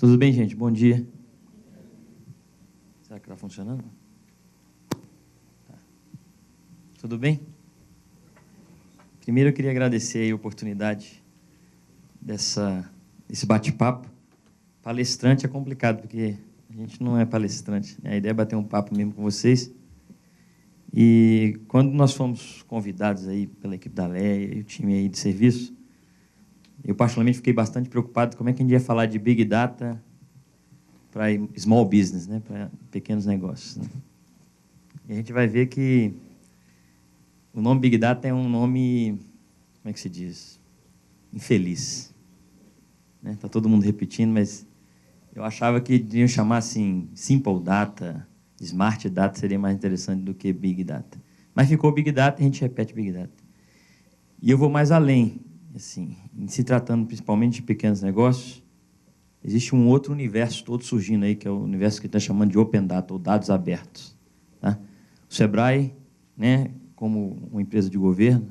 Tudo bem, gente? Bom dia. Será que está funcionando? Tá. Tudo bem? Primeiro eu queria agradecer a oportunidade desse bate-papo. Palestrante é complicado, porque a gente não é palestrante. A ideia é bater um papo mesmo com vocês. E quando nós fomos convidados aí pela equipe da Leia e o time aí de serviço, eu particularmente fiquei bastante preocupado como é que a gente ia falar de Big Data para small business, né? Para pequenos negócios. Né? E a gente vai ver que o nome Big Data é um nome, como é que se diz? Infeliz. Está todo mundo repetindo, mas eu achava que deviam chamar assim, Simple Data, Smart Data seria mais interessante do que Big Data. Mas ficou Big Data e a gente repete Big Data. E eu vou mais além. Assim, em se tratando principalmente de pequenos negócios, existe um outro universo todo surgindo aí, que é o universo que está chamando de Open Data, ou dados abertos. Tá? O Sebrae, né, como uma empresa de governo,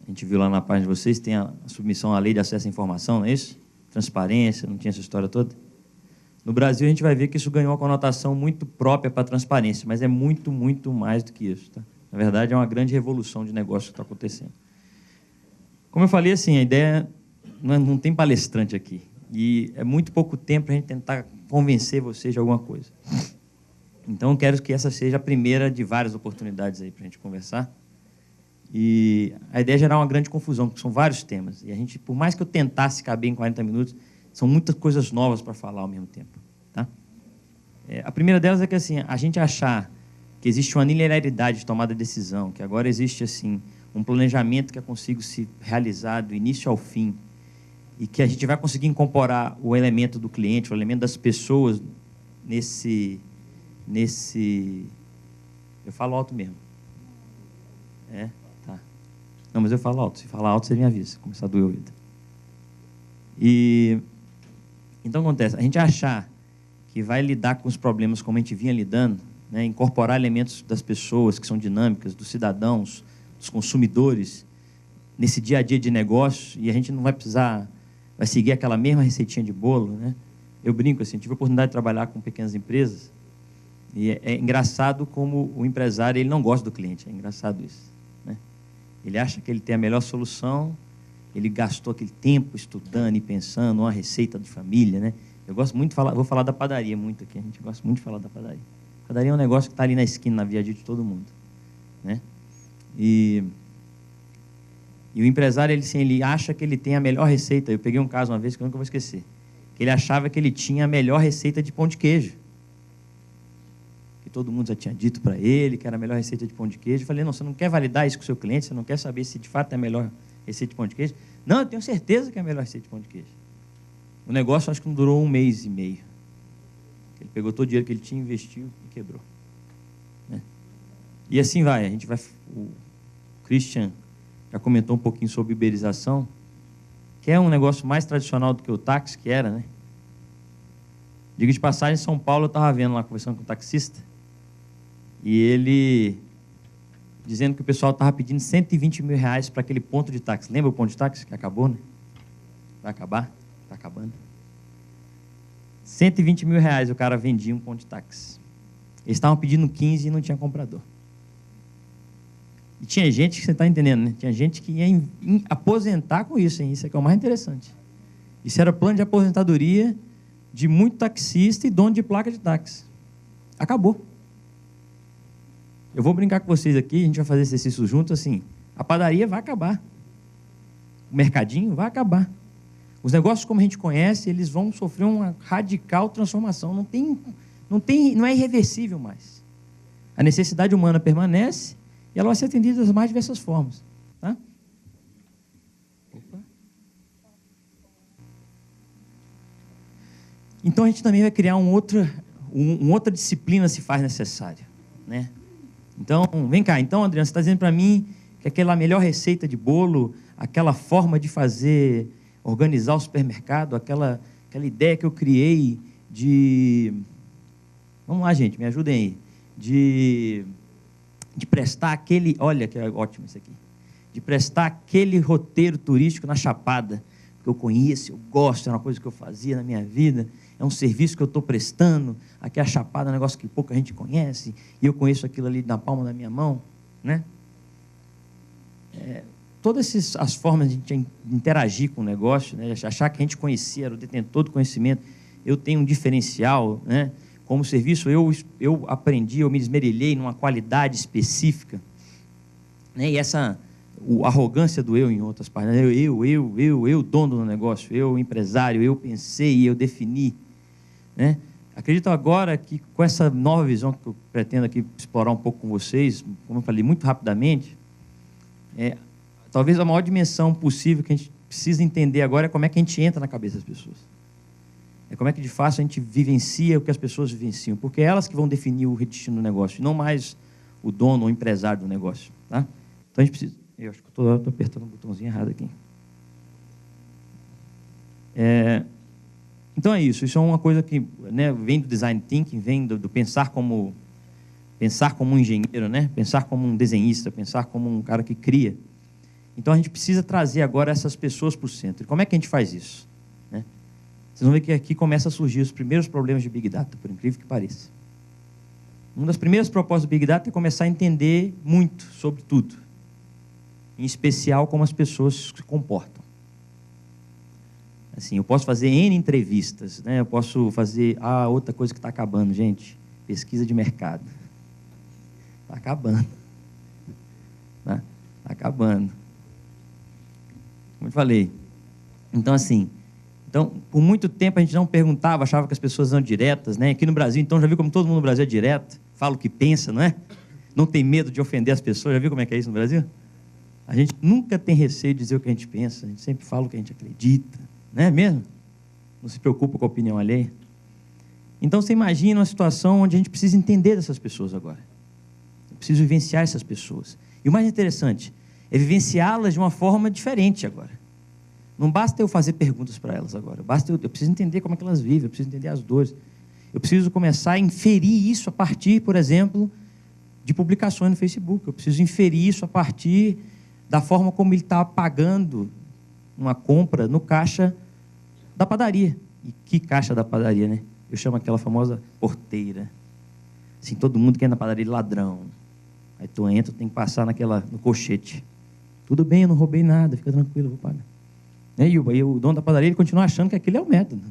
a gente viu lá na página de vocês, tem a submissão à lei de acesso à informação, não é isso? Transparência, não tinha essa história toda? No Brasil, a gente vai ver que isso ganhou uma conotação muito própria para a transparência, mas é muito, muito mais do que isso. Tá? Na verdade, é uma grande revolução de negócio que está acontecendo. Como eu falei, assim, a ideia não tem palestrante aqui. E é muito pouco tempo para a gente tentar convencer vocês de alguma coisa. Então, eu quero que essa seja a primeira de várias oportunidades aí para a gente conversar. E a ideia é gerar uma grande confusão, porque são vários temas. E a gente, por mais que eu tentasse caber em 40 minutos, são muitas coisas novas para falar ao mesmo tempo. Tá? A primeira delas é que assim, a gente achar que existe uma linearidade de tomada de decisão, que agora existe assim, um planejamento que é consigo se realizar do início ao fim, e que a gente vai conseguir incorporar o elemento do cliente, o elemento das pessoas nesse... Eu falo alto mesmo. Tá. Não, mas eu falo alto. Se falar alto, você me avisa. Começar a doer o ouvido. Então, acontece. A gente achar que vai lidar com os problemas como a gente vinha lidando, né, incorporar elementos das pessoas que são dinâmicas, dos cidadãos, dos consumidores, nesse dia a dia de negócio, e a gente não vai precisar, vai seguir aquela mesma receitinha de bolo, né? Eu brinco assim, tive a oportunidade de trabalhar com pequenas empresas, e é engraçado como o empresário ele não gosta do cliente, é engraçado isso, né? Ele acha que ele tem a melhor solução, ele gastou aquele tempo estudando e pensando uma receita de família, né? Eu gosto muito de falar, vou falar da padaria muito aqui, a gente gosta muito de falar da padaria. A padaria é um negócio que está ali na esquina, na via de todo mundo, né? E o empresário, ele acha que ele tem a melhor receita. Eu peguei um caso uma vez que eu nunca vou esquecer. Que ele achava que ele tinha a melhor receita de pão de queijo. Que todo mundo já tinha dito para ele que era a melhor receita de pão de queijo. Eu falei, não, você não quer validar isso com o seu cliente? Você não quer saber se de fato é a melhor receita de pão de queijo? Não, eu tenho certeza que é a melhor receita de pão de queijo. O negócio acho que não durou 1 mês e meio. Ele pegou todo o dinheiro que ele tinha, investiu e quebrou. Né? E assim vai. A gente vai... O Christian já comentou um pouquinho sobre uberização, que é um negócio mais tradicional do que o táxi, que era, né? Diga de passagem, em São Paulo, eu estava vendo lá, conversando com o taxista, e ele dizendo que o pessoal estava pedindo 120 mil reais para aquele ponto de táxi. Lembra o ponto de táxi que acabou, né? Vai acabar? Está acabando. 120 mil reais o cara vendia um ponto de táxi. Eles estavam pedindo 15 e não tinha comprador. E tinha gente que você está entendendo, né? Tinha gente que ia aposentar com isso, hein? Isso é que é o mais interessante. Isso era plano de aposentadoria de muito taxista e dono de placa de táxi. Acabou. Eu vou brincar com vocês aqui, a gente vai fazer esse exercício junto, assim, a padaria vai acabar. O mercadinho vai acabar. Os negócios como a gente conhece, eles vão sofrer uma radical transformação. Não é irreversível mais. A necessidade humana permanece e ela vai ser atendida das mais diversas formas. Tá? Opa. Então, a gente também vai criar outra disciplina se faz necessária. Né? Então, vem cá. Então, Adriano, você está dizendo para mim que aquela melhor receita de bolo, aquela forma de fazer, organizar o supermercado, aquela ideia que eu criei de... Vamos lá, gente, me ajudem aí. De prestar aquele... Olha, que é ótimo isso aqui. De prestar aquele roteiro turístico na Chapada, porque eu conheço, eu gosto, é uma coisa que eu fazia na minha vida, é um serviço que eu estou prestando, aqui a Chapada é um negócio que pouca gente conhece, e eu conheço aquilo ali na palma da minha mão, né? Todas as formas de a gente interagir com o negócio, né? Achar que a gente conhecia, era o detentor do conhecimento, eu tenho um diferencial, né? Como serviço, eu aprendi, eu me esmerilhei numa qualidade específica, né? E a arrogância do eu, em outras partes, eu, dono do negócio, eu, empresário, eu pensei, eu defini, né? Acredito agora que com essa nova visão que eu pretendo aqui explorar um pouco com vocês, como eu falei muito rapidamente, talvez a maior dimensão possível que a gente precisa entender agora é como é que a gente entra na cabeça das pessoas. É como é que de fato a gente vivencia o que as pessoas vivenciam, porque é elas que vão definir o destino do negócio, e não mais o dono ou o empresário do negócio, tá? Então a gente precisa... Eu acho que estou apertando o botãozinho errado aqui. Então é isso é uma coisa que, né, vem do design thinking, vem do pensar como um engenheiro, né? Pensar como um desenhista, pensar como um cara que cria. Então a gente precisa trazer agora essas pessoas para o centro. E como é que a gente faz isso, né? Vocês vão ver que aqui começam a surgir os primeiros problemas de Big Data, por incrível que pareça. Uma das primeiras propostas do Big Data é começar a entender muito sobre tudo, em especial como as pessoas se comportam. Assim, eu posso fazer N entrevistas, né? Eu posso fazer... outra coisa que está acabando, gente, pesquisa de mercado. Está acabando. Está acabando. Como eu falei. Então, assim... por muito tempo a gente não perguntava, achava que as pessoas eram diretas, né? Aqui no Brasil, então, já viu como todo mundo no Brasil é direto? Fala o que pensa, não é? Não tem medo de ofender as pessoas. Já viu como é que é isso no Brasil? A gente nunca tem receio de dizer o que a gente pensa. A gente sempre fala o que a gente acredita. Não é mesmo? Não se preocupa com a opinião alheia. Então, você imagina uma situação onde a gente precisa entender dessas pessoas agora. Eu preciso vivenciar essas pessoas. E o mais interessante é vivenciá-las de uma forma diferente agora. Não basta eu fazer perguntas para elas agora. Eu preciso entender como é que elas vivem, eu preciso entender as dores. Eu preciso começar a inferir isso a partir, por exemplo, de publicações no Facebook. Eu preciso inferir isso a partir da forma como ele está pagando uma compra no caixa da padaria. E que caixa da padaria, né? Eu chamo aquela famosa porteira. Assim, todo mundo que é na padaria ladrão. Aí tu entra, tem que passar no colchete. Tudo bem, eu não roubei nada, fica tranquilo, eu vou pagar. E o dono da padaria ele continua achando que aquele é o método.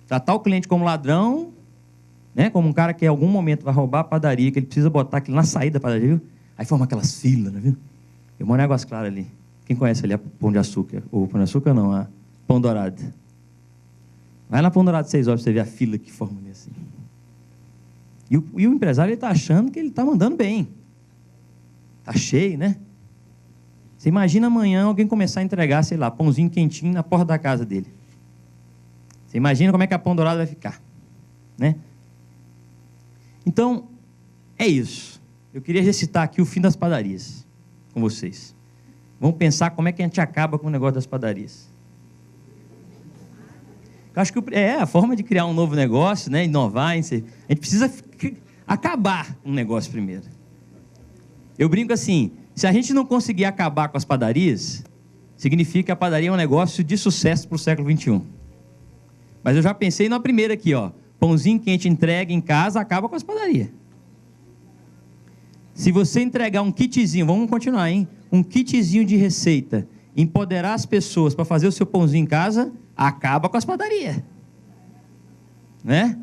Tratar o cliente como ladrão, né? Como um cara que em algum momento vai roubar a padaria, que ele precisa botar aquilo na saída da padaria, viu? Aí forma aquelas filas, né, viu? Eu moro em Águas Claras ali. Quem conhece ali a Pão de Açúcar? Ou Pão de Açúcar não, a Pão Dourado. Vai na Pão Dourado 6 horas para você ver a fila que forma ali assim. E o empresário está achando que ele está mandando bem. Está cheio, né? Você imagina amanhã alguém começar a entregar, sei lá, pãozinho quentinho na porta da casa dele. Você imagina como é que a Pão Dourado vai ficar, né? Então, é isso. Eu queria recitar aqui o fim das padarias com vocês. Vamos pensar como é que a gente acaba com o negócio das padarias. Eu acho que a forma de criar um novo negócio, né, inovar, a gente precisa acabar um negócio primeiro. Eu brinco assim, se a gente não conseguir acabar com as padarias, significa que a padaria é um negócio de sucesso para o século XXI. Mas eu já pensei na primeira aqui, ó. Pãozinho quente entrega em casa, acaba com as padarias. Se você entregar um kitzinho, vamos continuar, hein? Um kitzinho de receita, empoderar as pessoas para fazer o seu pãozinho em casa, acaba com as padarias. Né?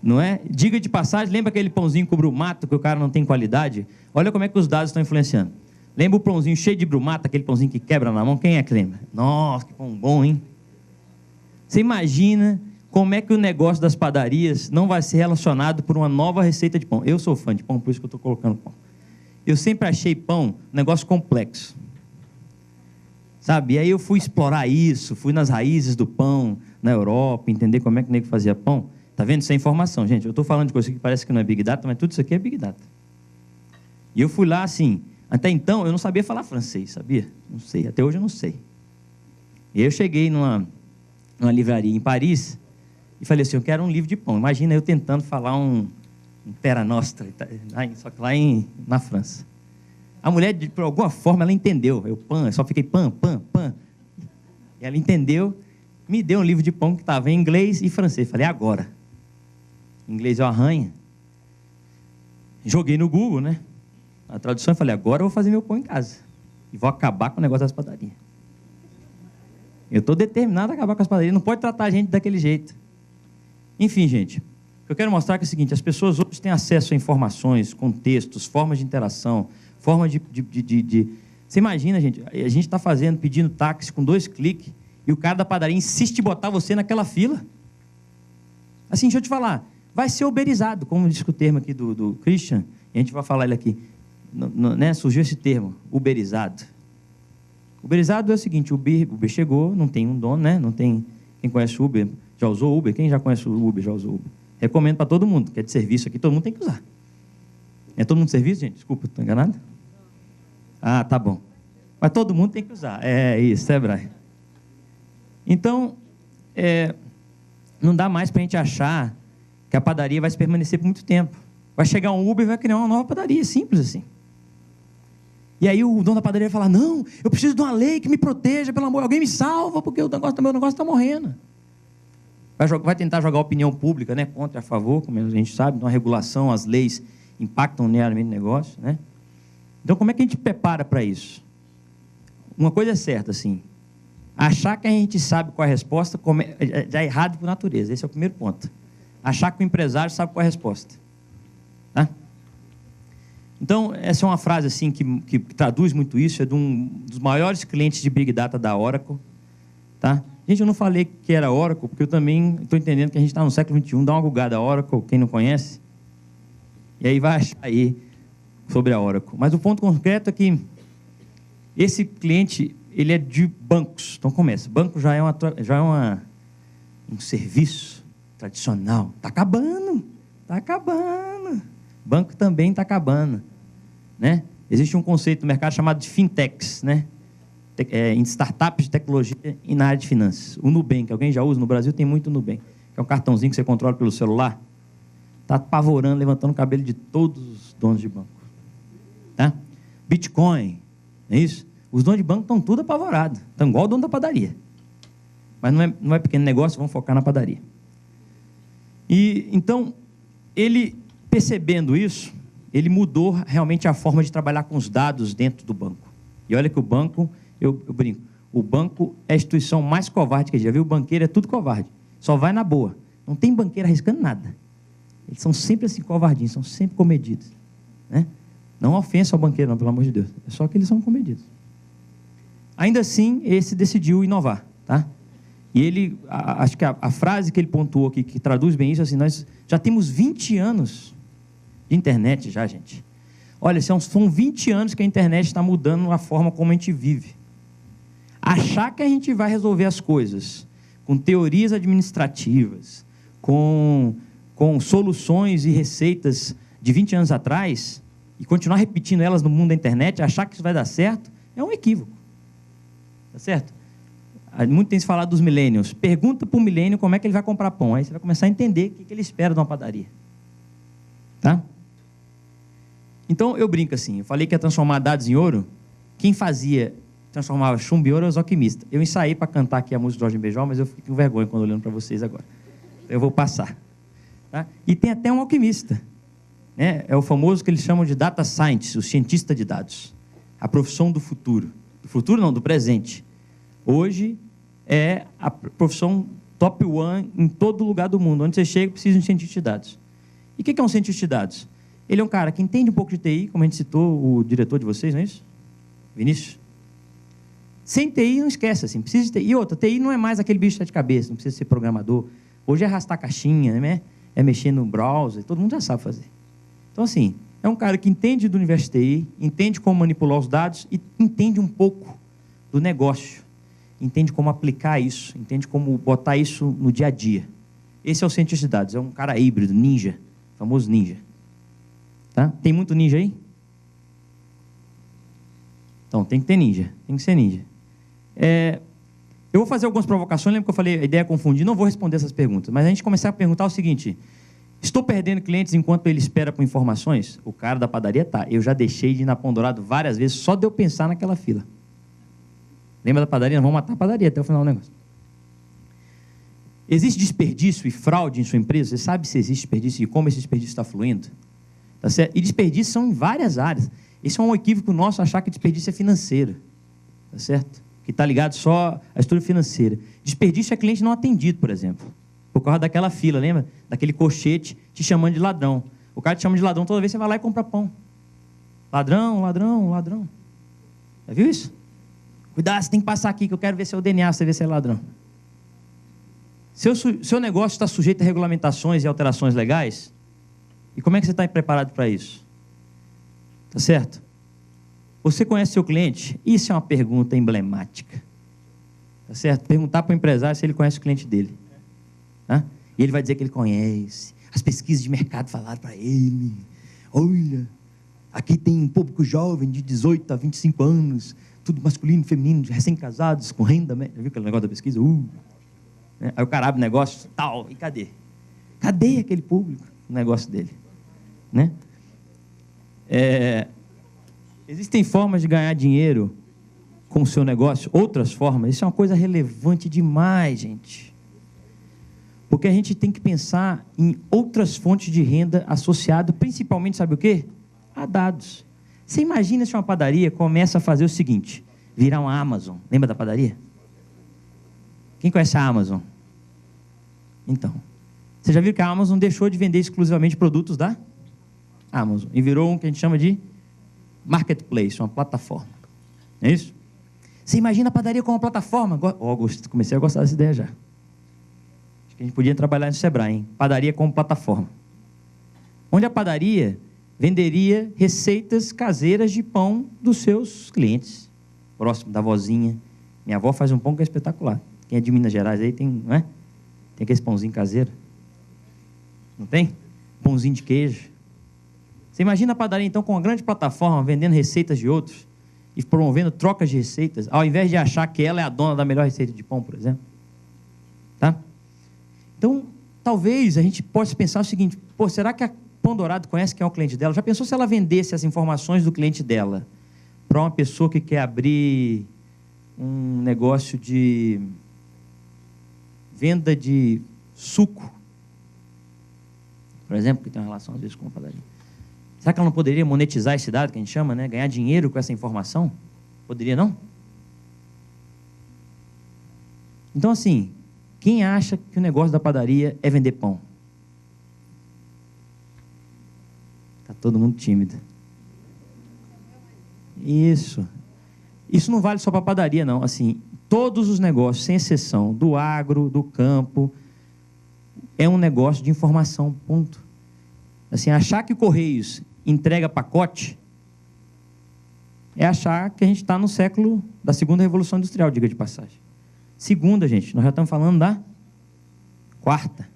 Não é? Diga de passagem, lembra aquele pãozinho com brumato que o cara não tem qualidade? Olha como é que os dados estão influenciando. Lembra o pãozinho cheio de brumato, aquele pãozinho que quebra na mão? Quem é que lembra? Nossa, que pão bom, hein? Você imagina como é que o negócio das padarias não vai ser relacionado por uma nova receita de pão. Eu sou fã de pão, por isso que eu estou colocando pão. Eu sempre achei pão um negócio complexo. Sabe? E aí eu fui explorar isso, fui nas raízes do pão na Europa, entender como é que o nego fazia pão. Tá vendo? Isso é informação, gente. Eu estou falando de coisa que parece que não é Big Data, mas tudo isso aqui é Big Data. E eu fui lá, assim, até então eu não sabia falar francês, sabia? Não sei, até hoje eu não sei. E aí eu cheguei numa livraria em Paris e falei assim, eu quero um livro de pão. Imagina eu tentando falar um Terra Nostra, só que lá na França. A mulher, por alguma forma, ela entendeu. Eu só fiquei pão. E ela entendeu, me deu um livro de pão que estava em inglês e francês. Falei, agora. Em inglês eu arranho. Joguei no Google, né? A tradução, eu falei, agora eu vou fazer meu pão em casa. E vou acabar com o negócio das padarias. Eu estou determinado a acabar com as padarias. Não pode tratar a gente daquele jeito. Enfim, gente, o que eu quero mostrar é o seguinte, as pessoas hoje têm acesso a informações, contextos, formas de interação, formas de... Você imagina, gente, a gente está pedindo táxi com 2 cliques e o cara da padaria insiste em botar você naquela fila. Assim, deixa eu te falar, vai ser uberizado, como disse o termo aqui do Christian, e a gente vai falar ele aqui, né? Surgiu esse termo, uberizado. Uberizado é o seguinte, o Uber chegou, não tem um dono, né? Não tem... Quem conhece o Uber, já usou Uber? Quem já conhece o Uber, já usou Uber? Recomendo para todo mundo, que é de serviço aqui, todo mundo tem que usar. É todo mundo de serviço, gente? Desculpa, estou enganado? Ah, tá bom. Mas todo mundo tem que usar. É isso, Brian? Então, não dá mais para a gente achar que a padaria vai se permanecer por muito tempo. Vai chegar um Uber e vai criar uma nova padaria, simples assim. E aí o dono da padaria vai falar, não, eu preciso de uma lei que me proteja, pelo amor, alguém me salva, porque o meu negócio está morrendo. Vai tentar jogar a opinião pública, né, contra e a favor, como a gente sabe, então a regulação, as leis impactam diariamente o negócio, né? Então, como é que a gente prepara para isso? Uma coisa é certa, assim, achar que a gente sabe qual é a resposta já é errado por natureza, esse é o primeiro ponto. Achar que o empresário sabe qual é a resposta. Tá? Então, essa é uma frase assim, que traduz muito isso, é de um dos maiores clientes de Big Data da Oracle. Tá? Gente, eu não falei que era Oracle, porque eu também estou entendendo que a gente está no século XXI, dá uma gugada Oracle, quem não conhece, e aí vai achar aí sobre a Oracle. Mas o ponto concreto é que esse cliente, ele é de bancos. Então começa, banco já é um serviço tradicional. Está acabando. Banco também está acabando. Né? Existe um conceito no mercado chamado de fintechs, né? Em startups de tecnologia e na área de finanças. O Nubank, alguém já usa? No Brasil tem muito Nubank, que é um cartãozinho que você controla pelo celular. Está apavorando, levantando o cabelo de todos os donos de banco. Tá? Bitcoin, não é isso? Os donos de banco estão tudo apavorados. Estão igual o dono da padaria. Mas não é pequeno negócio, vamos focar na padaria. E, então, ele, percebendo isso, ele mudou realmente a forma de trabalhar com os dados dentro do banco. E olha que o banco, eu brinco, o banco é a instituição mais covarde que a gente já viu. O banqueiro é tudo covarde. Só vai na boa. Não tem banqueiro arriscando nada. Eles são sempre assim comedidinhos, são sempre comedidos. Né? Não ofensa ao banqueiro, não, pelo amor de Deus. É só que eles são comedidos. Ainda assim, esse decidiu inovar. Tá? E ele, acho que a frase que ele pontuou aqui, que traduz bem isso, assim, nós já temos 20 anos de internet já, gente. Olha, são 20 anos que a internet está mudando a forma como a gente vive. Achar que a gente vai resolver as coisas com teorias administrativas, com soluções e receitas de 20 anos atrás, e continuar repetindo elas no mundo da internet, achar que isso vai dar certo, é um equívoco. Tá certo? Muito tem se falado dos millennials. Pergunta para o millennial como é que ele vai comprar pão. Aí você vai começar a entender o que ele espera de uma padaria. Tá? Então, eu brinco assim. Eu falei que ia transformar dados em ouro. Quem transformava chumbo em ouro, era os alquimistas. Eu ensaiei para cantar aqui a música do Jorge Benjol, mas eu fiquei com vergonha quando olhando para vocês agora. Eu vou passar. Tá? E tem até um alquimista. Né? É o famoso que eles chamam de data scientist, o cientista de dados. A profissão do futuro. Do futuro não, do presente. Hoje é a profissão top one em todo lugar do mundo. Onde você chega, precisa de um cientista de dados. E o que é um cientista de dados? Ele é um cara que entende um pouco de TI, como a gente citou o diretor de vocês, não é isso? Vinícius? Sem TI, não esquece, assim, precisa de TI. E outra, TI não é mais aquele bicho de sete cabeças, não precisa ser programador. Hoje é arrastar caixinha, né? É mexer no browser, todo mundo já sabe fazer. Então, assim, é um cara que entende do universo de TI, entende como manipular os dados e entende um pouco do negócio. Entende como aplicar isso, entende como botar isso no dia a dia. Esse é o cientista de dados, é um cara híbrido, ninja, famoso ninja. Tá? Tem muito ninja aí? Então, tem que ter ninja, tem que ser ninja. Eu vou fazer algumas provocações, lembra que eu falei, a ideia é confundir, não vou responder essas perguntas, mas a gente começar a perguntar o seguinte, Estou perdendo clientes enquanto ele espera por informações? O cara da padaria tá. Eu já deixei de ir na Pão Dourado várias vezes só de eu pensar naquela fila. Lembra da padaria? Nós vamos matar a padaria até o final do negócio. Existe desperdício e fraude em sua empresa? Você sabe se existe desperdício e como esse desperdício está fluindo? Tá certo? E desperdícios são em várias áreas. Esse é um equívoco nosso achar que desperdício é financeiro. Tá certo? Que está ligado só à estrutura financeira. Desperdício é cliente não atendido, por exemplo. Por causa daquela fila, lembra? Daquele cochete te chamando de ladrão. O cara te chama de ladrão toda vez que você vai lá e compra pão. Ladrão, ladrão, ladrão. Já viu isso? Cuidado, você tem que passar aqui que eu quero ver seu DNA, você vê se é ladrão. Seu negócio está sujeito a regulamentações e alterações legais? E como é que você está preparado para isso? Tá certo? Você conhece seu cliente? Isso é uma pergunta emblemática. Tá certo? Perguntar para o empresário se ele conhece o cliente dele. Tá? E ele vai dizer que ele conhece. As pesquisas de mercado falaram para ele. Olha, aqui tem um público jovem de 18 a 25 anos, tudo masculino, feminino, recém-casados, com renda média. Já viu aquele negócio da pesquisa? Aí o cara abre o negócio, tal, e cadê? Cadê aquele público? O negócio dele. Né? Existem formas de ganhar dinheiro com o seu negócio, outras formas. Isso é uma coisa relevante demais, gente. Porque a gente tem que pensar em outras fontes de renda associadas, principalmente, sabe o quê? A dados. Você imagina se uma padaria começa a fazer o seguinte, virar uma Amazon. Lembra da padaria? Quem conhece a Amazon? Então, você já viu que a Amazon deixou de vender exclusivamente produtos da Amazon e virou um que a gente chama de marketplace, uma plataforma. Não é isso? Você imagina a padaria como uma plataforma? Comecei a gostar dessa ideia já. Acho que a gente podia trabalhar no Sebrae, hein? Padaria como plataforma. Onde a padaria venderia receitas caseiras de pão dos seus clientes. Próximo da vozinha. Minha avó faz um pão que é espetacular. Quem é de Minas Gerais aí tem, não é? Tem aquele pãozinho caseiro. Não tem? Pãozinho de queijo. Você imagina a padaria, então, com uma grande plataforma, vendendo receitas de outros e promovendo trocas de receitas, ao invés de achar que ela é a dona da melhor receita de pão, por exemplo. Tá? Então, talvez a gente possa pensar o seguinte, pô, será que a Pão Dourado conhece quem é o cliente dela? Já pensou se ela vendesse as informações do cliente dela para uma pessoa que quer abrir um negócio de venda de suco, por exemplo, que tem uma relação às vezes com a padaria. Será que ela não poderia monetizar esse dado que a gente chama, né? Ganhar dinheiro com essa informação? Poderia, não? Então, assim, quem acha que o negócio da padaria é vender pão? Está todo mundo tímido. Isso. Isso não vale só para a padaria, não. Assim, todos os negócios, sem exceção, do agro, do campo, é um negócio de informação, ponto. Assim, achar que o Correios entrega pacote é achar que a gente está no século da segunda Revolução Industrial, diga de passagem. Segunda, gente, nós já estamos falando da quarta.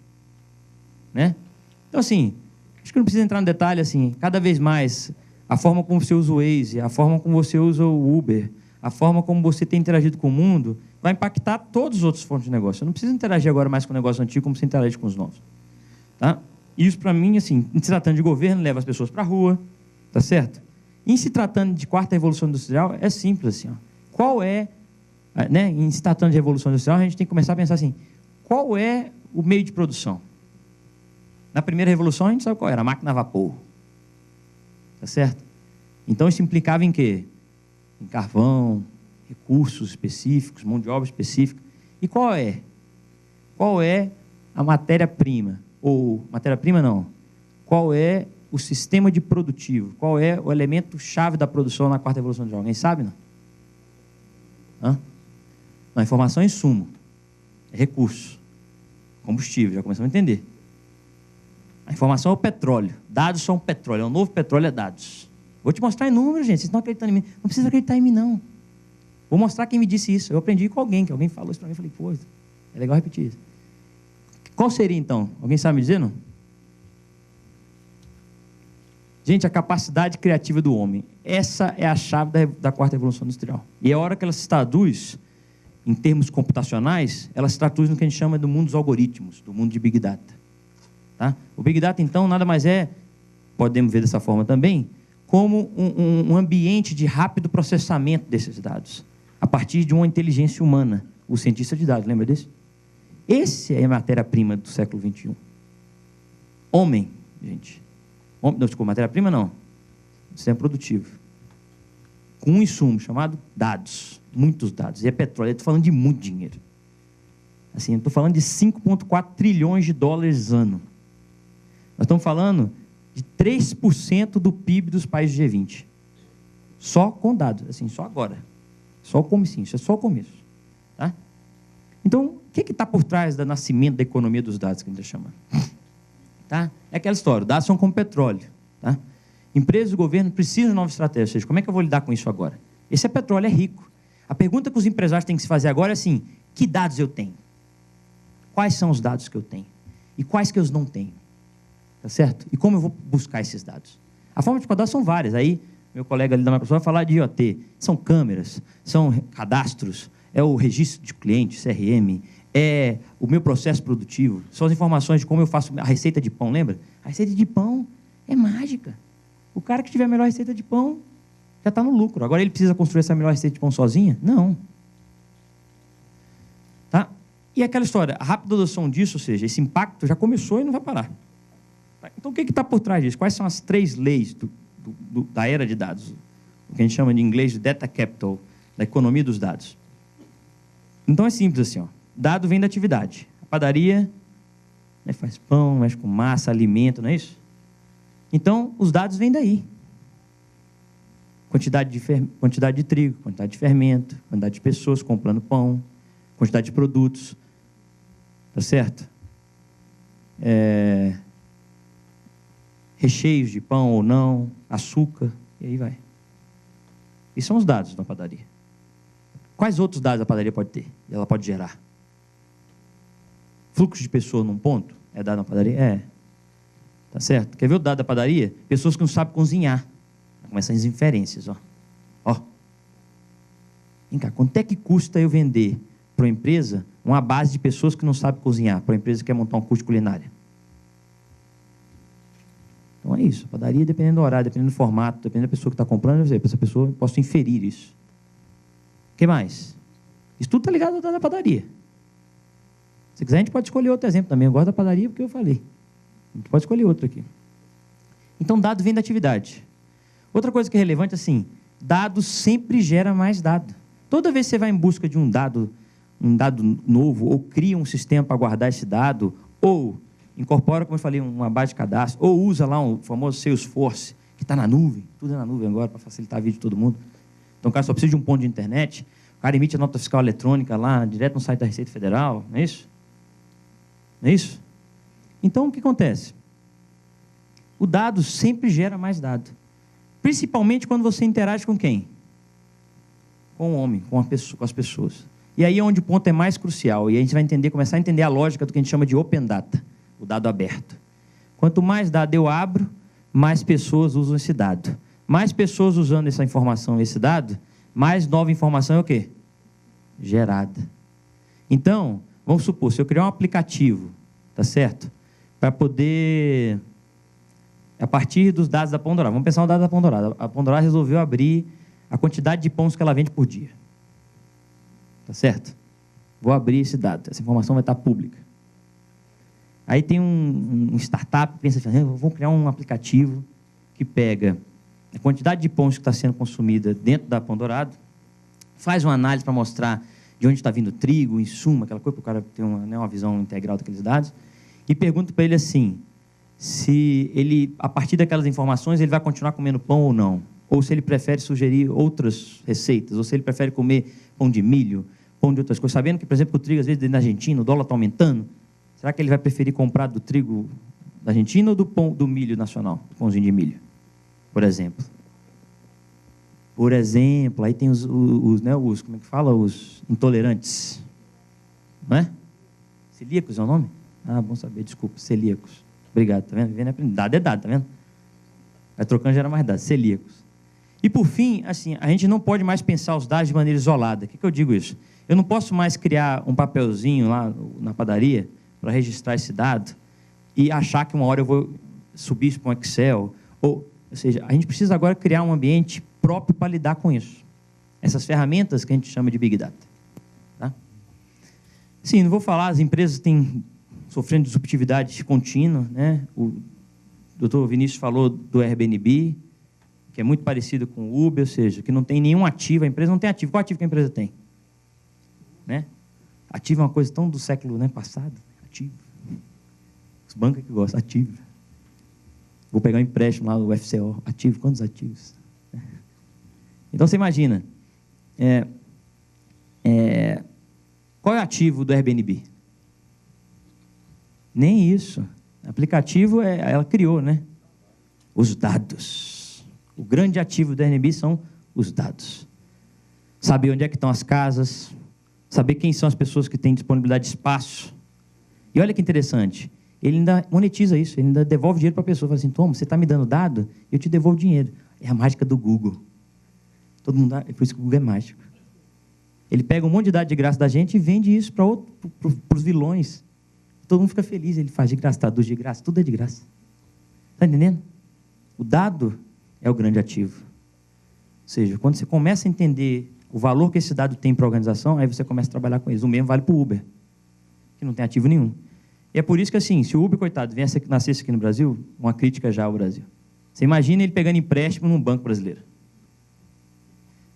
Né? Então, assim, acho que não precisa entrar no detalhe, assim, cada vez mais, a forma como você usa o Waze, a forma como você usa o Uber, a forma como você tem interagido com o mundo, vai impactar todos os outros fontes de negócio. Você não precisa interagir agora mais com o negócio antigo como você interage com os novos. Tá? Isso, para mim, assim, em se tratando de governo, leva as pessoas para a rua, tá certo? Em se tratando de quarta revolução industrial, é simples, assim, ó. Qual é, né, em se tratando de revolução industrial, a gente tem que começar a pensar assim, qual é o meio de produção? Na primeira revolução, a gente sabe qual era, a máquina a vapor. Tá certo? Então, isso implicava em quê? Em carvão, recursos específicos, mão de obra específica. E qual é? Qual é a matéria-prima? Ou, matéria-prima não. Qual é o sistema de produtivo? Qual é o elemento-chave da produção na quarta revolução industrial? Alguém sabe, não? Hã? Não, informação é insumo. É recurso. Combustível, já começamos a entender. A informação é o petróleo. Dados são petróleo. É o novo petróleo, é dados. Vou te mostrar em números, gente. Vocês estão acreditando em mim. Não precisa acreditar em mim, não. Vou mostrar quem me disse isso. Eu aprendi com alguém, que alguém falou isso para mim. Eu falei, pô, é legal repetir isso. Qual seria, então? Alguém sabe me dizer, não? Gente, a capacidade criativa do homem. Essa é a chave da quarta revolução industrial. E a hora que ela se traduz, em termos computacionais, ela se traduz no que a gente chama do mundo dos algoritmos, do mundo de Big Data. Tá? O Big Data, então, nada mais é, podemos ver dessa forma também, como um ambiente de rápido processamento desses dados, a partir de uma inteligência humana, o cientista de dados, lembra disso? Esse é a matéria-prima do século XXI. Homem, gente. Não, desculpa, matéria-prima não. Sistema produtivo. Com um insumo chamado dados. Muitos dados. E é petróleo. Eu estou falando de muito dinheiro. Assim, eu estou falando de 5,4 trilhões de dólares ano. Nós estamos falando de 3% do PIB dos países do G20. Só com dados, assim, só agora. Só o comecinho, isso é só o começo. Tá? Então, o que está por trás do nascimento da economia dos dados, que a gente chama? Tá? É aquela história, dados são como petróleo. Tá? Empresas e governo precisam de novas estratégias. Ou seja, como é que eu vou lidar com isso agora? Esse é petróleo, é rico. A pergunta que os empresários têm que se fazer agora é assim, que dados eu tenho? Quais são os dados que eu tenho? E quais que eu não tenho? Tá certo? E como eu vou buscar esses dados? A forma de cadastro são várias. Aí, meu colega ali da Microsoft vai falar de IoT. São câmeras, são cadastros, é o registro de cliente, CRM, é o meu processo produtivo, são as informações de como eu faço a receita de pão, lembra? A receita de pão é mágica. O cara que tiver a melhor receita de pão já está no lucro. Agora ele precisa construir essa melhor receita de pão sozinha? Não. Tá? E aquela história, a rápida adoção disso, ou seja, esse impacto já começou e não vai parar. Então, o que está por trás disso? Quais são as 3 leis da era de dados? O que a gente chama de inglês de data capital, da economia dos dados. Então, é simples assim, ó. Dado vem da atividade. A padaria, né, faz pão, mexe com massa, alimento, não é isso? Então, os dados vêm daí. Quantidade de trigo, quantidade de fermento, quantidade de pessoas comprando pão, quantidade de produtos. Tá certo? Recheios de pão ou não, açúcar, e aí vai. E são os dados da padaria. Quais outros dados a padaria pode ter? E ela pode gerar? Fluxo de pessoas num ponto? É dado na padaria? É. Tá certo? Quer ver o dado da padaria? Pessoas que não sabem cozinhar. Começam as inferências, ó. Ó. Vem cá, quanto é que custa eu vender para uma empresa uma base de pessoas que não sabem cozinhar, para uma empresa que quer montar um curso de culinária? Então é isso. A padaria, dependendo do horário, dependendo do formato, dependendo da pessoa que está comprando, eu sei, para essa pessoa eu posso inferir isso. O que mais? Isso tudo está ligado ao dado da padaria. Se quiser, a gente pode escolher outro exemplo também. Eu gosto da padaria porque eu falei. A gente pode escolher outro aqui. Então, dado vem da atividade. Outra coisa que é relevante, assim, dado sempre gera mais dado. Toda vez que você vai em busca de um dado novo, ou cria um sistema para guardar esse dado, ou incorpora, como eu falei, uma base de cadastro, ou usa lá um famoso Salesforce, que está na nuvem, tudo é na nuvem agora, para facilitar a vida de todo mundo. Então, o cara só precisa de um ponto de internet, o cara emite a nota fiscal eletrônica lá, direto no site da Receita Federal, não é isso? Não é isso? Então, o que acontece? O dado sempre gera mais dado. Principalmente quando você interage com quem? Com o homem, com as pessoas. E aí é onde o ponto é mais crucial. E a gente vai começar a entender a lógica do que a gente chama de open data, o dado aberto. Quanto mais dado eu abro, mais pessoas usam esse dado. Mais pessoas usando essa informação, esse dado, mais nova informação é o quê? Gerada. Então, vamos supor, se eu criar um aplicativo, tá certo? Para poder, a partir dos dados da Pão Dourada, vamos pensar no dado da Pão Dourada. A Pão Dourada resolveu abrir a quantidade de pães que ela vende por dia. Tá certo? Vou abrir esse dado, essa informação vai estar pública. Aí tem um startup que pensa assim, vou criar um aplicativo que pega a quantidade de pães que está sendo consumida dentro da Pão Dourada, faz uma análise para mostrar de onde está vindo o trigo, insumo, aquela coisa, para o cara ter uma visão integral daqueles dados, e pergunta para ele assim, se ele, a partir daquelas informações, ele vai continuar comendo pão ou não, ou se ele prefere sugerir outras receitas, ou se ele prefere comer pão de milho, pão de outras coisas, sabendo que, por exemplo, o trigo, às vezes, na Argentina, o dólar está aumentando, será que ele vai preferir comprar do trigo da Argentina ou do milho nacional, do pãozinho de milho, por exemplo? Por exemplo, aí tem os como é que fala? Os intolerantes, não é? Celíacos é o nome? Ah, bom saber, desculpa, celíacos. Obrigado, tá vendo? Dado é dado, tá vendo? Vai trocando, gera mais dados, celíacos. E por fim, assim, a gente não pode mais pensar os dados de maneira isolada. O que eu digo isso? Eu não posso mais criar um papelzinho lá na padaria para registrar esse dado e achar que uma hora eu vou subir isso para um Excel. Ou seja, a gente precisa agora criar um ambiente próprio para lidar com isso. Essas ferramentas que a gente chama de Big Data. Tá? Sim, não vou falar, as empresas têm sofrendo disruptividade contínua, né? O doutor Vinícius falou do Airbnb, que é muito parecido com o Uber, ou seja, que não tem nenhum ativo, a empresa não tem ativo. Qual ativo que a empresa tem? Né? Ativo é uma coisa tão do século, né, passado. Ativo. Os bancos que gostam, ativo. Vou pegar um empréstimo lá do FCO. Ativo, quantos ativos? Então, você imagina, qual é o ativo do Airbnb? Nem isso. Aplicativo, ela criou, né? Os dados. O grande ativo do Airbnb são os dados. Saber onde é que estão as casas, saber quem são as pessoas que têm disponibilidade de espaço. E olha que interessante, ele ainda monetiza isso, ele ainda devolve dinheiro para a pessoa. Fala assim, toma, você está me dando dado, eu te devolvo dinheiro. É a mágica do Google. Todo mundo, por isso que o Google é mágico. Ele pega um monte de dados de graça da gente e vende isso para os vilões. Todo mundo fica feliz, ele faz de graça, traduz de graça, tudo é de graça. Está entendendo? O dado é o grande ativo. Ou seja, quando você começa a entender o valor que esse dado tem para a organização, aí você começa a trabalhar com eles. O mesmo vale para o Uber, que não tem ativo nenhum. E é por isso que, assim, se o Uber, coitado, nascesse aqui no Brasil, uma crítica já ao Brasil. Você imagina ele pegando empréstimo num banco brasileiro.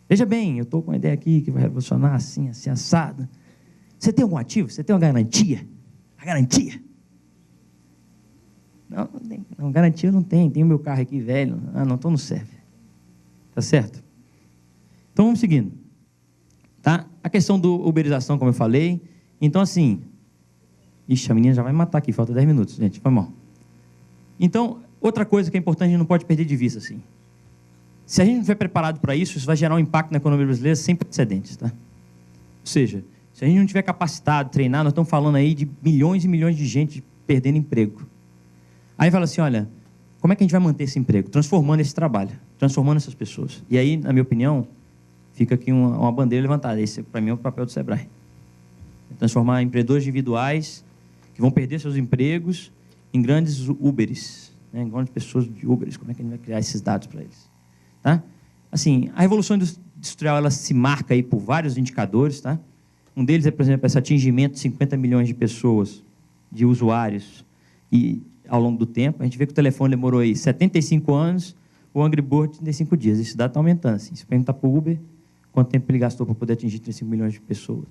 Veja bem, eu estou com uma ideia aqui que vai revolucionar assim, assim, assado. Você tem algum ativo? Você tem uma garantia? A garantia? Não, não tem. Não, garantia eu não tenho. Tenho meu carro aqui velho. Não, então não serve. Tá certo? Então, vamos seguindo. Tá? A questão do uberização, como eu falei. Então, assim... Ixi, a menina já vai me matar aqui. Falta 10 minutos, gente. Foi mal. Então, outra coisa que é importante, a gente não pode perder de vista, assim. Se a gente não estiver preparado para isso, isso vai gerar um impacto na economia brasileira sem precedentes, tá? Ou seja, se a gente não tiver capacitado, treinar, nós estamos falando aí de milhões e milhões de gente perdendo emprego. Aí fala assim, olha, como é que a gente vai manter esse emprego? Transformando esse trabalho, transformando essas pessoas. E aí, na minha opinião, fica aqui uma bandeira levantada. Esse, para mim, é o papel do Sebrae. Transformar empreendedores individuais que vão perder seus empregos em grandes Uberes, né? Em grandes pessoas de Uberes. Como é que a gente vai criar esses dados para eles? Tá? Assim, a Revolução Industrial, ela se marca aí por vários indicadores, tá? Um deles é, por exemplo, esse atingimento de 50 milhões de pessoas, de usuários, e ao longo do tempo. A gente vê que o telefone demorou aí 75 anos, o Angry Bird 35 dias. Esse dado está aumentando. Assim. Se perguntar para o Uber, quanto tempo ele gastou para poder atingir 35 milhões de pessoas.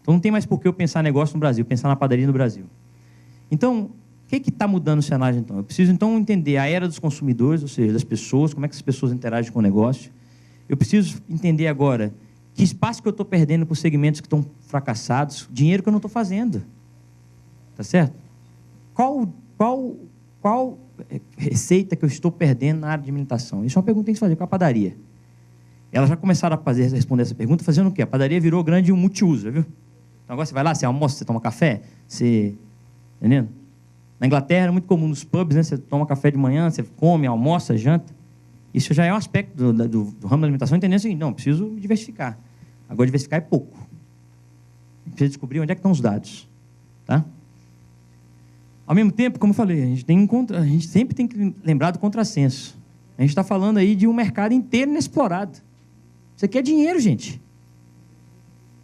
Então, não tem mais por que eu pensar negócio no Brasil, pensar na padaria no Brasil. Então, o que está mudando o cenário, então? Eu preciso, então, entender a era dos consumidores, ou seja, das pessoas, como é que as pessoas interagem com o negócio. Eu preciso entender agora que espaço que eu estou perdendo por segmentos que estão fracassados, dinheiro que eu não estou fazendo. Tá certo? Qual receita que eu estou perdendo na área de alimentação? Isso é uma pergunta que tem que se fazer com a padaria. Elas já começaram a responder essa pergunta fazendo o quê? A padaria virou grande multiuso, viu? Então agora você vai lá, você almoça, você toma café, você... Entendendo? Na Inglaterra era muito comum nos pubs, né? Você toma café de manhã, você come, almoça, janta. Isso já é um aspecto do ramo da alimentação, entendendo o seguinte, não, preciso diversificar. Agora, diversificar é pouco. Precisa descobrir onde é que estão os dados. Tá? Ao mesmo tempo, como eu falei, a gente sempre tem que lembrar do contrassenso. A gente está falando aí de um mercado inteiro inexplorado. Isso aqui é dinheiro, gente.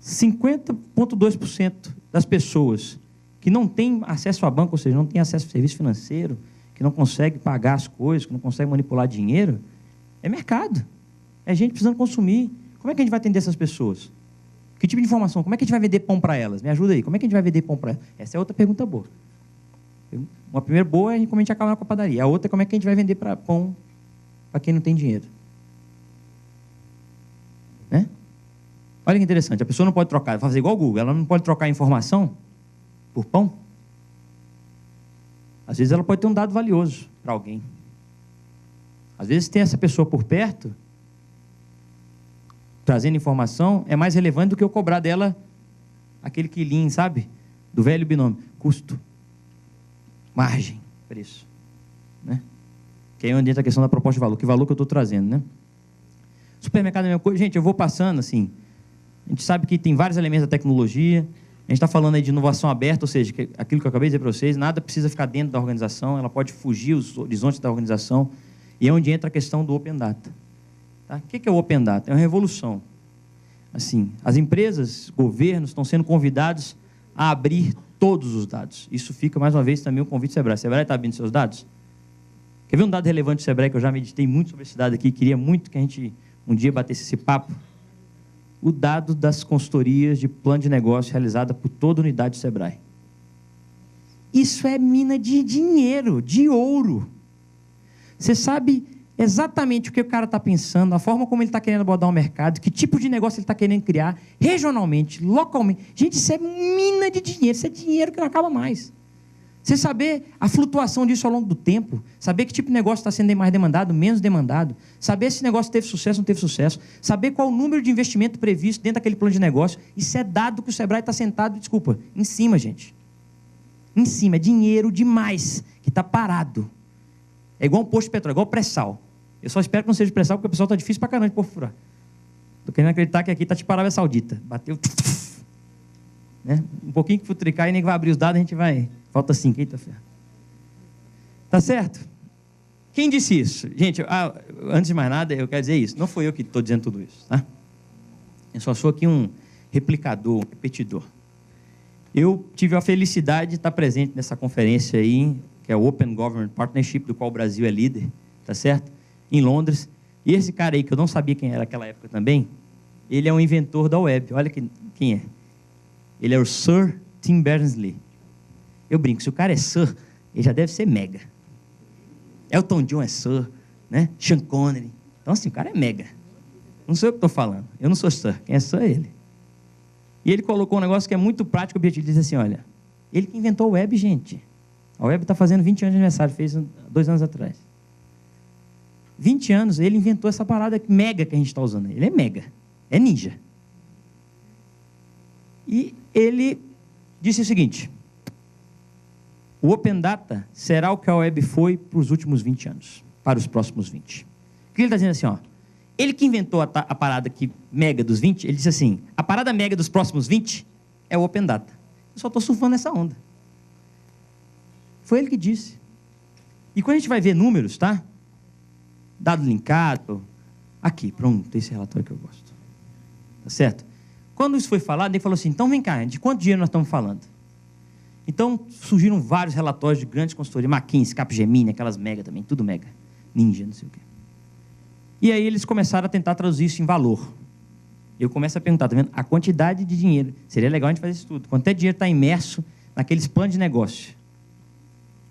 50,2% das pessoas que não têm acesso a banco, ou seja, não têm acesso a serviço financeiro, que não consegue pagar as coisas, que não consegue manipular dinheiro, é mercado. É gente precisando consumir. Como é que a gente vai atender essas pessoas? Que tipo de informação? Como é que a gente vai vender pão para elas? Me ajuda aí. Como é que a gente vai vender pão para elas? Essa é outra pergunta boa. Uma primeira boa é como a gente acaba na padaria. A outra é como é que a gente vai vender pão para quem não tem dinheiro. Né? Olha que interessante. A pessoa não pode trocar, vai fazer igual o Google. Ela não pode trocar informação por pão. Às vezes ela pode ter um dado valioso para alguém. Às vezes tem essa pessoa por perto, trazendo informação, é mais relevante do que eu cobrar dela aquele quilinho, sabe? Do velho binômio. Custo, margem, preço. Né? Que é onde entra a questão da proposta de valor. Que valor que eu estou trazendo, né? Supermercado é a mesma coisa. Gente, eu vou passando assim. A gente sabe que tem vários elementos da tecnologia. A gente está falando aí de inovação aberta, ou seja, aquilo que eu acabei de dizer para vocês, nada precisa ficar dentro da organização, ela pode fugir os horizontes da organização, e é onde entra a questão do Open Data. Tá? O que é o Open Data? É uma revolução. Assim, as empresas, governos estão sendo convidados a abrir todos os dados. Isso fica, mais uma vez, também o convite do Sebrae. Sebrae está abrindo seus dados? Quer ver um dado relevante do Sebrae, que eu já meditei muito sobre esse dado aqui, queria muito que a gente um dia batesse esse papo? O dado das consultorias de plano de negócio realizada por toda a unidade do Sebrae. Isso é mina de dinheiro, de ouro. Você sabe exatamente o que o cara está pensando, a forma como ele está querendo abordar o mercado, que tipo de negócio ele está querendo criar, regionalmente, localmente. Gente, isso é mina de dinheiro, isso é dinheiro que não acaba mais. Você saber a flutuação disso ao longo do tempo, saber que tipo de negócio está sendo mais demandado, menos demandado, saber se esse negócio teve sucesso ou não teve sucesso, saber qual o número de investimento previsto dentro daquele plano de negócio, isso é dado que o Sebrae está sentado, desculpa, em cima, gente. Em cima, é dinheiro demais, que está parado. É igual um posto de petróleo, igual pré-sal. Eu só espero que não seja pré-sal, porque o pessoal está difícil para caramba de perfurar. Estou querendo acreditar que aqui está tipo Arábia Saudita. Bateu, né? Um pouquinho que futricar e nem vai abrir os dados, a gente vai... Falta 5, quinta-feira. Tá certo? Quem disse isso? Gente, antes de mais nada, eu quero dizer isso. Não foi eu que estou dizendo tudo isso, tá? Eu só sou aqui um replicador, um repetidor. Eu tive a felicidade de estar presente nessa conferência aí, que é o Open Government Partnership, do qual o Brasil é líder, tá certo? Em Londres. E esse cara aí, que eu não sabia quem era naquela época também, ele é um inventor da web. Olha quem é. Ele é o Sir Tim Berners-Lee. Eu brinco, se o cara é Sir, ele já deve ser mega. Elton John é Sir, né? Sean Connery. Então, assim, o cara é mega. Não sou eu que estou falando. Eu não sou Sir. Quem é Sir é ele. E ele colocou um negócio que é muito prático e objetivo. Ele diz assim, olha, ele que inventou a web, gente. A web está fazendo 20 anos de aniversário, fez 2 anos atrás. 20 anos, ele inventou essa parada mega que a gente está usando. Ele é mega. É ninja. E ele disse o seguinte... O Open Data será o que a web foi para os últimos 20 anos, para os próximos 20. O que ele está dizendo assim, ó, ele que inventou a parada aqui, mega dos 20, ele disse assim, a parada mega dos próximos 20 é o Open Data. Eu só estou surfando nessa onda. Foi ele que disse. E quando a gente vai ver números, tá? Dado linkado, aqui, pronto, esse relatório que eu gosto. Tá certo? Quando isso foi falado, ele falou assim, então vem cá, de quanto dinheiro nós estamos falando? Então, surgiram vários relatórios de grandes consultorias, McKinsey, Capgemini, aquelas mega também, tudo mega, ninja, não sei o quê. E aí eles começaram a tentar traduzir isso em valor. Eu começo a perguntar, tá vendo? A quantidade de dinheiro. Seria legal a gente fazer isso tudo. Quanto é dinheiro está imerso naqueles planos de negócio?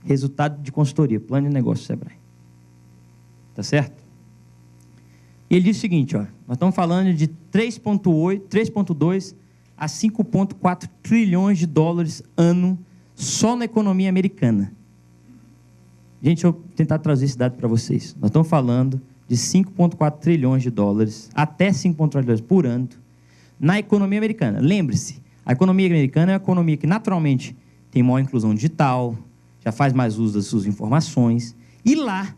Resultado de consultoria, plano de negócio, Sebrae. Tá certo? E ele diz o seguinte, ó, nós estamos falando de 3,2 a 5,4 trilhões de dólares ano só na economia americana. Gente, deixa eu tentar trazer esse dado para vocês. Nós estamos falando de 5,4 trilhões de dólares, até 5,4 trilhões por ano, na economia americana. Lembre-se, a economia americana é uma economia que naturalmente tem maior inclusão digital, já faz mais uso das suas informações, e lá,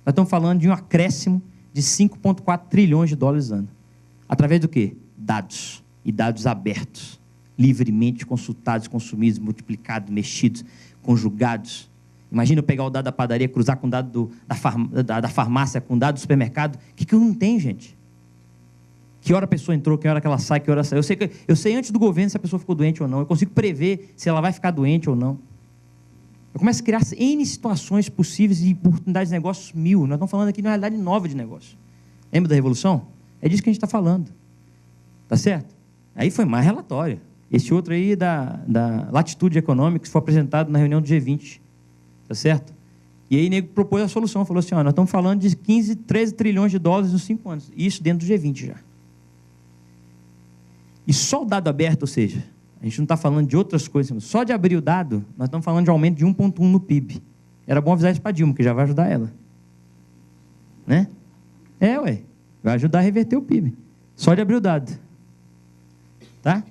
nós estamos falando de um acréscimo de 5,4 trilhões de dólares ano. Através do quê? Dados. E dados abertos, livremente consultados, consumidos, multiplicados, mexidos, conjugados. Imagina eu pegar o dado da padaria, cruzar com o dado da farmácia, com o dado do supermercado. O que eu não tenho, gente? Que hora a pessoa entrou, que hora que ela sai, que hora saiu. Eu sei antes do governo se a pessoa ficou doente ou não. Eu consigo prever se ela vai ficar doente ou não. Eu começo a criar N situações possíveis e oportunidades de negócios 1000. Nós estamos falando aqui de uma realidade nova de negócio. Lembra da Revolução? É disso que a gente está falando. Tá certo? Aí foi mais relatório. Esse outro aí da Latitude Econômica, que foi apresentado na reunião do G20. Tá certo? E aí o nego propôs a solução. Falou assim, ó, nós estamos falando de 15, 13 trilhões de dólares nos 5 anos. Isso dentro do G20 já. E só o dado aberto, ou seja, a gente não está falando de outras coisas. Só de abrir o dado, nós estamos falando de aumento de 1,1 no PIB. Era bom avisar isso para a Dilma, que já vai ajudar ela. Né? Ué. Vai ajudar a reverter o PIB. Só de abrir o dado. Tá?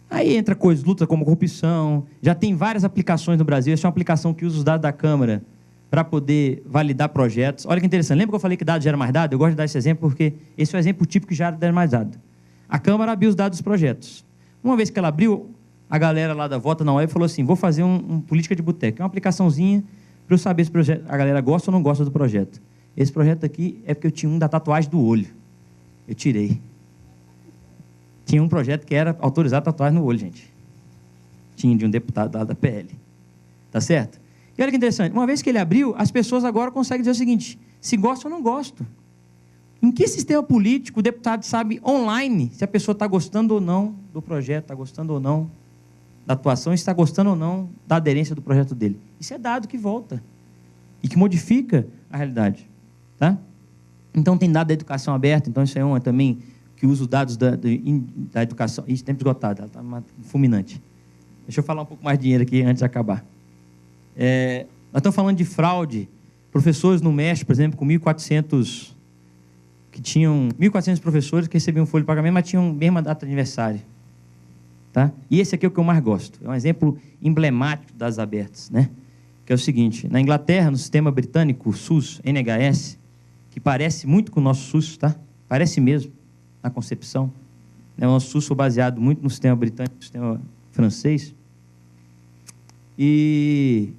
Aí entra coisas, luta como corrupção, já tem várias aplicações no Brasil. Essa é uma aplicação que usa os dados da Câmara para poder validar projetos. Olha que interessante, lembra que eu falei que dado gera mais dado? Eu gosto de dar esse exemplo porque esse é o exemplo típico que gera mais dado. A Câmara abriu os dados dos projetos. Uma vez que ela abriu, a galera lá da Vota na Web falou assim, vou fazer um política de boteco. É uma aplicaçãozinha para eu saber se a galera gosta ou não gosta do projeto. Esse projeto aqui é porque eu tinha um da tatuagem do olho. Eu tirei. Tinha um projeto que era autorizar tatuagem no olho, gente. Tinha de um deputado lá da PL. Tá certo? E olha que interessante. Uma vez que ele abriu, as pessoas agora conseguem dizer o seguinte, se gosta ou não gosta. Em que sistema político o deputado sabe online se a pessoa está gostando ou não do projeto, está gostando ou não da atuação, está gostando ou não da aderência do projeto dele? Isso é dado que volta e que modifica a realidade. Tá? Então, tem dado da educação aberta, então isso é uma também que usa os dados da educação. Isso, tempo esgotado, ela está fulminante. Deixa eu falar um pouco mais de dinheiro aqui antes de acabar. Nós estamos falando de fraude. Professores no México, por exemplo, com 1.400... que tinham 1.400 professores que recebiam folha de pagamento, mas tinham a mesma data de aniversário. Tá? E esse aqui é o que eu mais gosto. É um exemplo emblemático das abertas, né? Que é o seguinte, na Inglaterra, no sistema britânico, o SUS, NHS, que parece muito com o nosso SUS, tá? Parece mesmo, na concepção. O nosso SUS foi baseado muito no sistema britânico, no sistema francês. E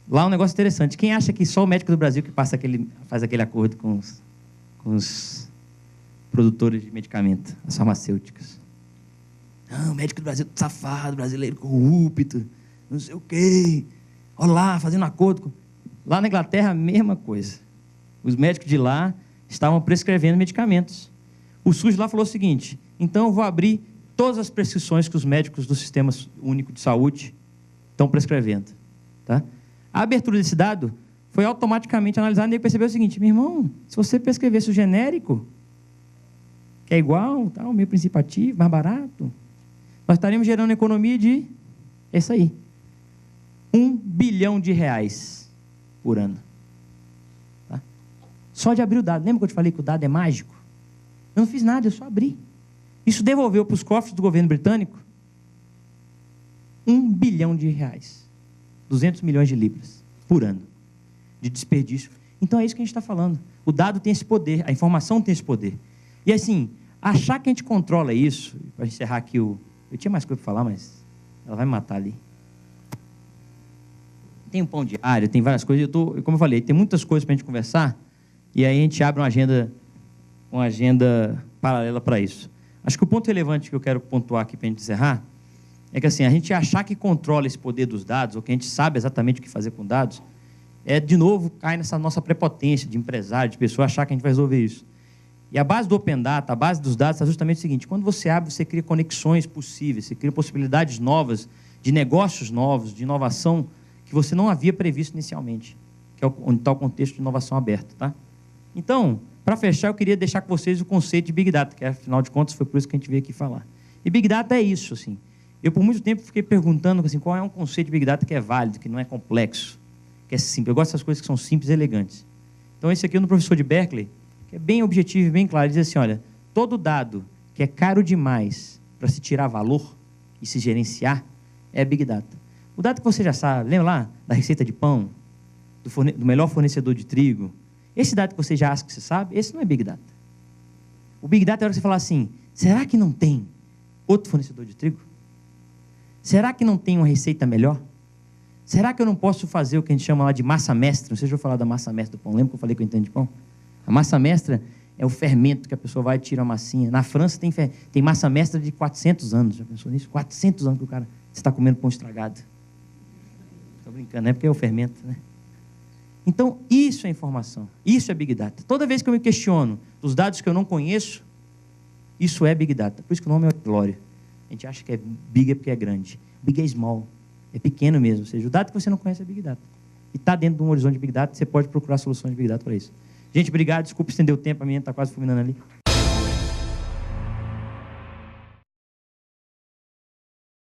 lá um negócio interessante. Quem acha que só o médico do Brasil que faz aquele acordo com os produtores de medicamento, as farmacêuticas? Não, o médico do Brasil safado, brasileiro corrupto, não sei o quê. Olha lá, fazendo acordo. Lá na Inglaterra, a mesma coisa. Os médicos de lá estavam prescrevendo medicamentos. O SUS lá falou o seguinte, então eu vou abrir todas as prescrições que os médicos do Sistema Único de Saúde estão prescrevendo. Tá? A abertura desse dado foi automaticamente analisado e ele percebeu o seguinte, meu irmão, se você prescrevesse o genérico, que é igual, tá, o meio princípio ativo, mais barato, nós estaríamos gerando economia de, essa aí, R$1 bilhão por ano. Tá? Só de abrir o dado. Lembra que eu te falei que o dado é mágico? Eu não fiz nada, eu só abri. Isso devolveu para os cofres do governo britânico R$1 bilhão, 200 milhões de libras por ano de desperdício. Então é isso que a gente está falando. O dado tem esse poder, a informação tem esse poder. E assim, achar que a gente controla isso, para encerrar aqui eu tinha mais coisa para falar, mas ela vai me matar ali. Tem um pão diário, tem várias coisas. Como eu falei, tem muitas coisas para a gente conversar, e aí a gente abre uma agenda paralela para isso. Acho que o ponto relevante que eu quero pontuar aqui para a gente encerrar é que assim, a gente achar que controla esse poder dos dados, ou que a gente sabe exatamente o que fazer com dados, de novo, cai nessa nossa prepotência de empresário, de pessoa achar que a gente vai resolver isso. E a base do Open Data, a base dos dados, é justamente o seguinte, quando você abre, você cria conexões possíveis, você cria possibilidades novas, de negócios novos, de inovação, que você não havia previsto inicialmente, que é onde está o contexto de inovação aberta. Tá? Então, para fechar, eu queria deixar com vocês o conceito de Big Data, que, afinal de contas, foi por isso que a gente veio aqui falar. E Big Data é isso. Assim. Eu, por muito tempo, fiquei perguntando assim, qual é um conceito de Big Data que é válido, que não é complexo, que é simples. Eu gosto dessas coisas que são simples e elegantes. Então, esse aqui é um professor de Berkeley, que é bem objetivo e bem claro. Ele diz assim, olha, todo dado que é caro demais para se tirar valor e se gerenciar é Big Data. O dado que você já sabe, lembra lá da receita de pão, do melhor fornecedor de trigo? Esse dado que você já acha que você sabe, esse não é Big Data. O Big Data é a hora que você falar assim, será que não tem outro fornecedor de trigo? Será que não tem uma receita melhor? Será que eu não posso fazer o que a gente chama lá de massa mestra? Não sei se eu vou falar da massa mestra do pão. Lembra que eu falei que eu entendo de pão? A massa mestra é o fermento que a pessoa vai e tira a massinha. Na França tem massa mestra de 400 anos. Já pensou nisso? 400 anos que você está comendo pão estragado. Estou brincando, não é porque é o fermento, né? Então, isso é informação. Isso é Big Data. Toda vez que eu me questiono dos dados que eu não conheço, isso é Big Data. Por isso que o nome é Glória. A gente acha que é Big porque é grande. Big é small. É pequeno mesmo. Ou seja, o dado que você não conhece é Big Data. E está dentro de um horizonte de Big Data, você pode procurar soluções de Big Data para isso. Gente, obrigado. Desculpa estender o tempo, a minha está quase fulminando ali.